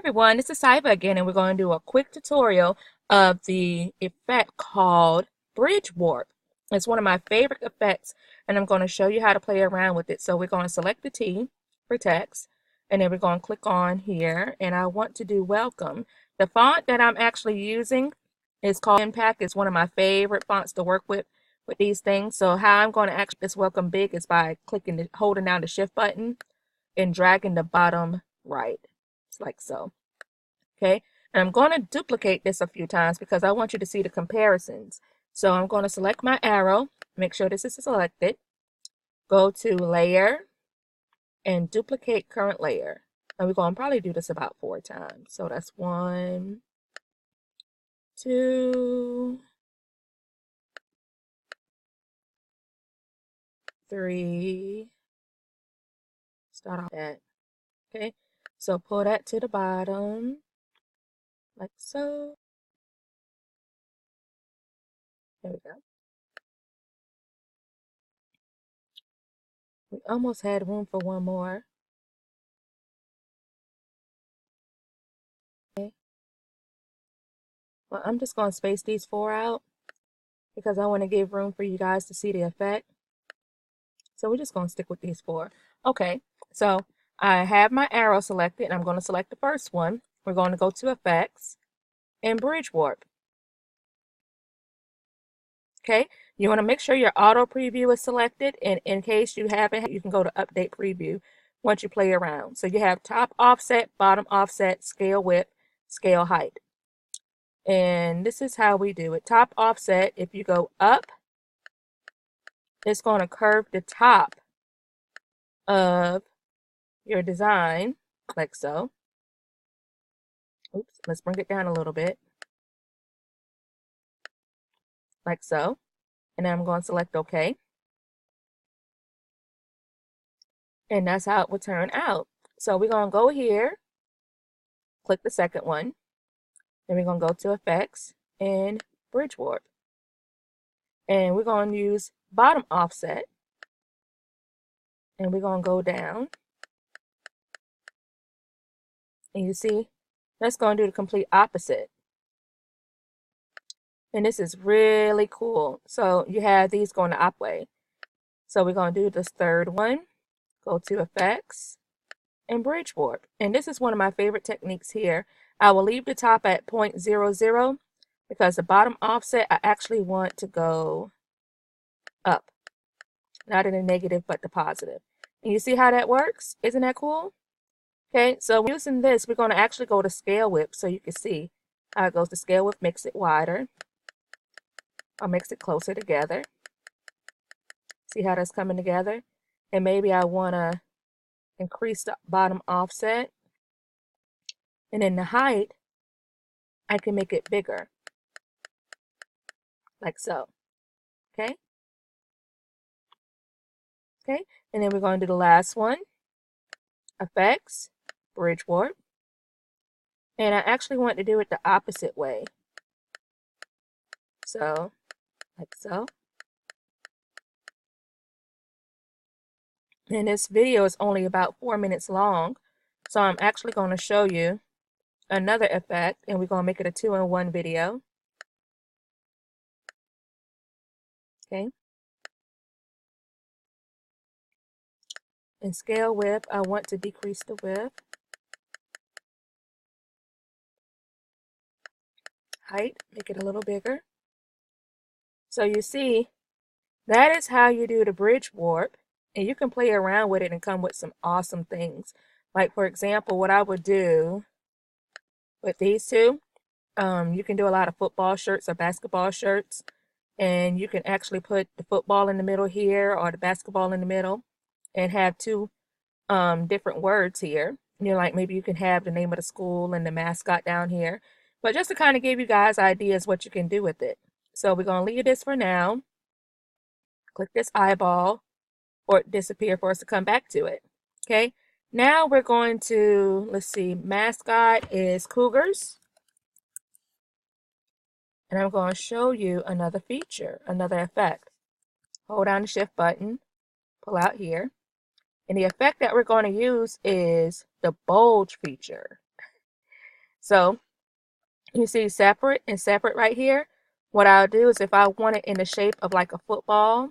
everyone, this is Tyva again, and we're going to do a quick tutorial of the effect called Bridge Warp. It's one of my favorite effects, and I'm going to show you how to play around with it. So we're going to select the T for text, and then we're going to click on here, and I want to do welcome. The font that I'm actually using is called Impact. It's one of my favorite fonts to work with these things. So how I'm going to actually this welcome big is by holding down the shift button and dragging the bottom right. Like so. Okay, and I'm going to duplicate this a few times because I want you to see the comparisons. So I'm going to select my arrow, make sure this is selected, go to layer and duplicate current layer, and we're going to probably do this about 4 times. So that's 1, 2, 3, start off that. Okay, so pull that to the bottom, like so. There we go. We almost had room for one more. Okay. Well, I'm just going to space these 4 out because I want to give room for you guys to see the effect. So we're just going to stick with these 4. Okay, so I have my arrow selected, and I'm going to select the first one. We're going to go to Effects and Bridge Warp. Okay, you want to make sure your auto preview is selected, and in case you haven't, you can go to Update Preview once you play around. So you have top offset, bottom offset, scale width, scale height. And this is how we do it. Top offset, if you go up, it's going to curve the top of your design, like so. Oops, let's bring it down a little bit. Like so. And then I'm going to select OK. And that's how it will turn out. So we're going to go here, click the second one. Then we're going to go to Effects and Bridge Warp. And we're going to use bottom offset. And we're going to go down. And you see, that's going to do the complete opposite. And this is really cool. So you have these going the up way. So we're going to do this third one. Go to Effects and Bridge Warp. And this is one of my favorite techniques here. I will leave the top at 0.00 because the bottom offset I actually want to go up. Not in the negative, but the positive. And you see how that works? Isn't that cool? Okay, so using this, we're going to actually go to Scale Width so you can see how it goes to Scale Width, makes it wider. Or makes it closer together. See how that's coming together? And maybe I want to increase the bottom offset. And then the height, I can make it bigger. Like so. Okay? Okay, and then we're going to do the last one. Effects, Bridge Warp. And I actually want to do it the opposite way. So, like so. And this video is only about 4 minutes long. So I'm actually going to show you another effect, and we're going to make it a 2-in-1 video. Okay. In scale width, I want to decrease the width. Height, make it a little bigger. So you see, that is how you do the bridge warp, and you can play around with it and come with some awesome things. Like, for example, what I would do with these two, you can do a lot of football shirts or basketball shirts, and you can actually put the football in the middle here or the basketball in the middle and have 2 different words here. You know, like maybe you can have the name of the school and the mascot down here. But just to kind of give you guys ideas what you can do with it. So we're going to leave this for now. Click this eyeball or disappear for us to come back to it. Okay. Now we're going to, let's see, mascot is Cougars. And I'm going to show you another feature, another effect. Hold down the shift button, pull out here. And the effect that we're going to use is the Bulge feature. So you see separate and separate right here. What I'll do is if I want it in the shape of like a football,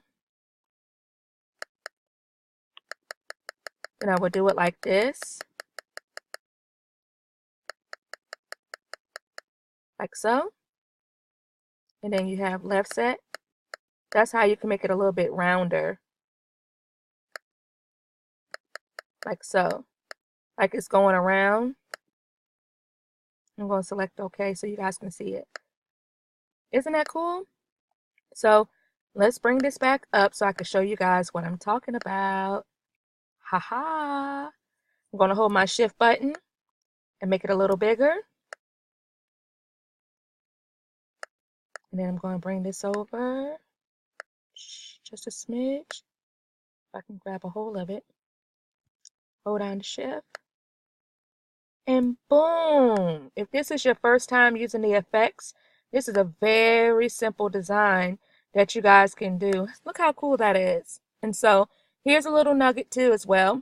then I would do it like this, like so. And then you have left set. That's how you can make it a little bit rounder, like so. Like it's going around. I'm going to select OK so you guys can see it. Isn't that cool? So let's bring this back up so I can show you guys what I'm talking about. Haha. I'm going to hold my shift button and make it a little bigger. And then I'm going to bring this over just a smidge. If I can grab a hold of it. Hold down the shift. And boom! If this is your first time using the effects, this is a very simple design that you guys can do. Look how cool that is. And so here's a little nugget too as well.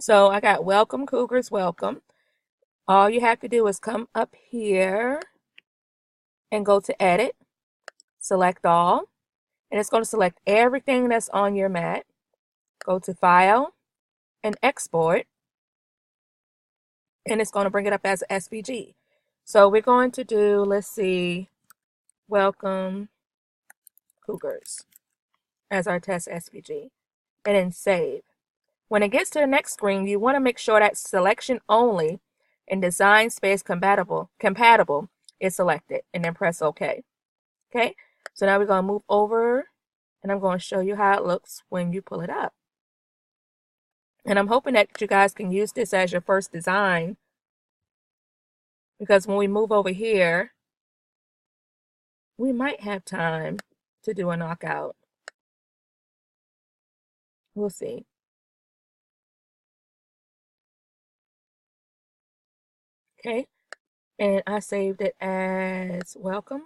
So I got welcome Cougars, welcome. All you have to do is come up here and go to edit, select all, and it's going to select everything that's on your mat. Go to file and export, and it's going to bring it up as a SVG. So we're going to do, let's see, welcome Cougars as our test SVG, and then save. When it gets to the next screen, you want to make sure that selection only and design space compatible is selected, and then press OK. Okay, so now we're going to move over, and I'm going to show you how it looks when you pull it up. And I'm hoping that you guys can use this as your first design, because when we move over here, we might have time to do a knockout. We'll see. Okay, and I saved it as welcome.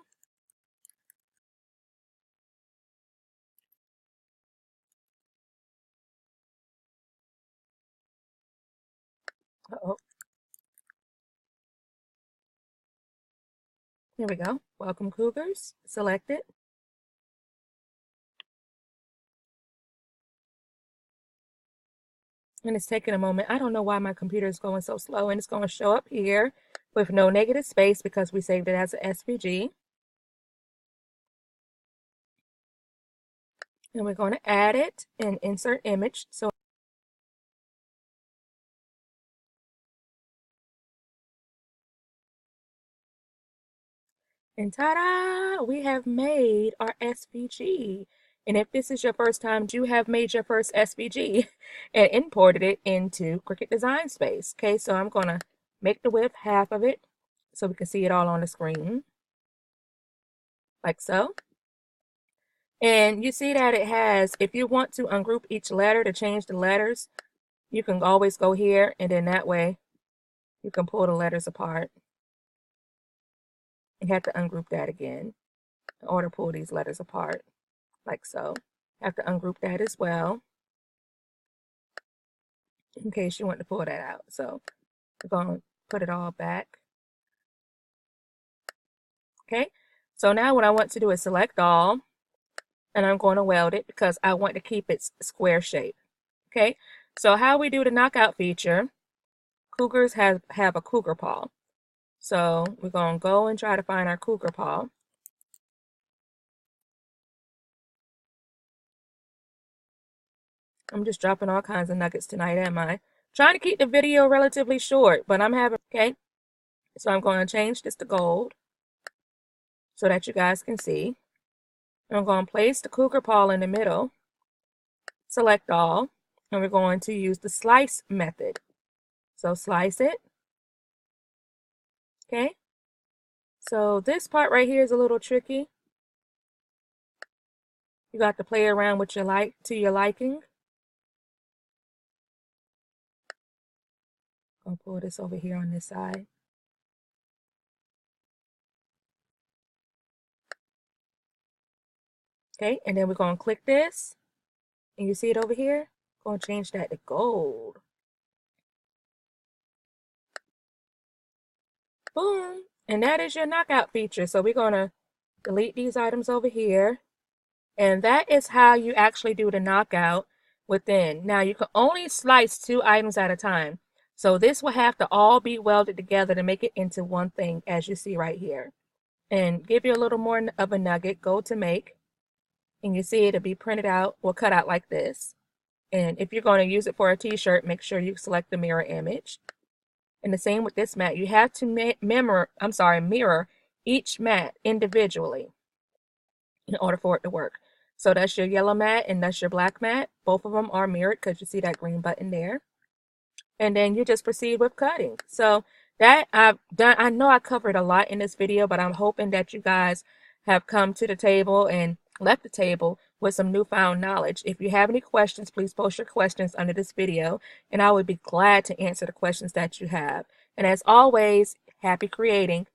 Uh-oh. Here we go. Welcome Cougars. Select it. And it's taking a moment. I don't know why my computer is going so slow, and it's going to show up here with no negative space because we saved it as an SVG. And we're going to add it and insert image. So and ta-da! We have made our SVG. And if this is your first time, you have made your first SVG and imported it into Cricut Design Space. Okay, so I'm going to make the width half of it so we can see it all on the screen. Like so. And you see that it has, if you want to ungroup each letter to change the letters, you can always go here, and then that way you can pull the letters apart. You have to ungroup that again in order to pull these letters apart, like so. Have to ungroup that as well in case you want to pull that out. So we're going to put it all back. Okay, so now what I want to do is select all, and I'm going to weld it because I want to keep its square shape. Okay, so how we do the knockout feature, Cougars have a cougar paw. So we're going to go and try to find our cougar paw. I'm just dropping all kinds of nuggets tonight, am I? Trying to keep the video relatively short, but I'm having, okay? So I'm going to change this to gold so that you guys can see. I'm going to place the cougar paw in the middle, select all, and we're going to use the slice method. So slice it. Okay? So this part right here is a little tricky. You got to play around with your liking. I'll pull this over here on this side. Okay, and then we're going to click this, and you see it over here? Going to change that to gold. Boom. And that is your knockout feature. So we're going to delete these items over here. And that is how you actually do the knockout within. Now you can only slice 2 items at a time. So this will have to all be welded together to make it into one thing, as you see right here. And give you a little more of a nugget, go to make. And you see it'll be printed out or cut out like this. And if you're going to use it for a t-shirt, make sure you select the mirror image. And the same with this mat. You have to mirror each mat individually in order for it to work. So that's your yellow mat and that's your black mat. Both of them are mirrored because you see that green button there. And then you just proceed with cutting. So that I've done, I know I covered a lot in this video, but I'm hoping that you guys have come to the table and left the table with some newfound knowledge. If you have any questions, please post your questions under this video, and I would be glad to answer the questions that you have. And as always, happy creating.